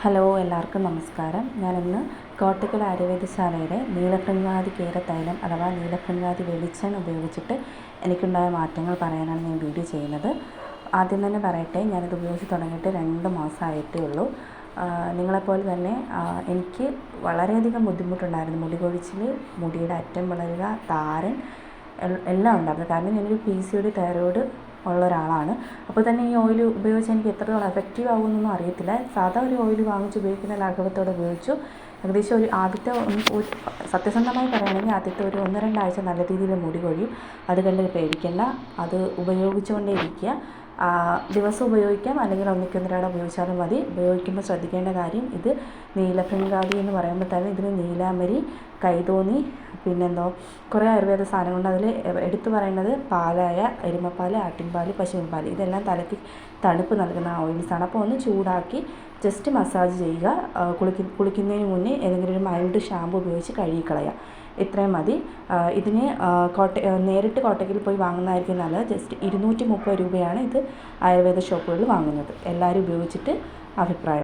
Hello, എല്ലാവർക്കും നമസ്കാരം. ഞാനിന്ന് കോട്ടക്കൽ ആയുർവേദശാലയുടെ നീലഭൃംഗാതി കേരതൈലം അഥവാ നീലഭൃംഗാതി വെളിച്ചെണ്ണ ഉപയോഗിച്ചിട്ട് എനിക്കുണ്ടായ മാറ്റങ്ങൾ പറയാനാണ് ഞാൻ വീഡിയോ ചെയ്യുന്നത്. ആദ്യം തന്നെ പറയട്ടെ, ഞാനിത് ഉപയോഗിച്ച് തുടങ്ങിയിട്ട് 2 മാസമായിട്ടേ ഉള്ളൂ. നിങ്ങളെപ്പോലെ തന്നെ എനിക്ക് വളരെയധികം ബുദ്ധിമുട്ടുണ്ടായിരുന്നു. മുടി കൊഴിച്ചിൽ, മുടിയുടെ അറ്റം വളരുക, താരൻ എല്ലാം ഉണ്ടായിരുന്നു. കാരണം ഞാനൊരു PCOD തൈറോയ്ഡ് ഉള്ള ഒരാളാണ്. അപ്പോൾ തന്നെ ഈ ഓയിൽ ഉപയോഗിച്ച് എനിക്ക് എത്രത്തോളം എഫക്റ്റീവ് ആകുമെന്നൊന്നും അറിയത്തില്ല. സാധാ ഒരു ഓയിൽ വാങ്ങിച്ച് ഉപയോഗിക്കുന്ന ലാഘവത്തോടെ ഉപയോഗിച്ചു. ഏകദേശം ഒരു സത്യസന്ധമായി പറയുകയാണെങ്കിൽ ആദ്യത്തെ ഒരു 1-2 ആഴ്ച നല്ല രീതിയിൽ മുടി കൊഴിയും. അത് കണ്ട് പേടിക്കേണ്ട. അത് ഉപയോഗിച്ചുകൊണ്ടേ ഇരിക്കുക. ദിവസം ഉപയോഗിക്കാം, അല്ലെങ്കിൽ ഒന്നിക്കൊന്നരാടം ഉപയോഗിച്ചാലും മതി. ഉപയോഗിക്കുമ്പോൾ ശ്രദ്ധിക്കേണ്ട കാര്യം, ഇത് നീലഭൃംഗാതി എന്ന് പറയുമ്പോൾ തന്നെ ഇതിന് നീലാംബരി, കൈതോന്നി, പിന്നെന്തോ കുറേ ആയുർവേദ സാധനങ്ങളുണ്ട്. അതിൽ എടുത്തു പറയുന്നത് പാലായ എരുമപ്പാൽ, ആട്ടിൻപാൽ, പശുവിൻപാൽ, ഇതെല്ലാം തലയ്ക്ക് തണുപ്പ് നൽകുന്ന ഓയിൽസാണ്. അപ്പോൾ ഒന്ന് ചൂടാക്കി ജസ്റ്റ് മസാജ് ചെയ്യുക. കുളിക്കുന്നതിന് മുന്നേ ഏതെങ്കിലും ഒരു മൈൽഡ് ഷാമ്പു ഉപയോഗിച്ച് കഴുകിക്കളയുക. ഇത്രയും മതി. ഇതിന് നേരിട്ട് കോട്ടയ്ക്കിൽ പോയി വാങ്ങുന്നതായിരിക്കും നല്ലത്. ജസ്റ്റ് 230 രൂപയാണ് ഇത് ആയുർവേദ ഷോപ്പുകളിൽ വാങ്ങുന്നത്. എല്ലാവരും ഉപയോഗിച്ചിട്ട് അഭിപ്രായം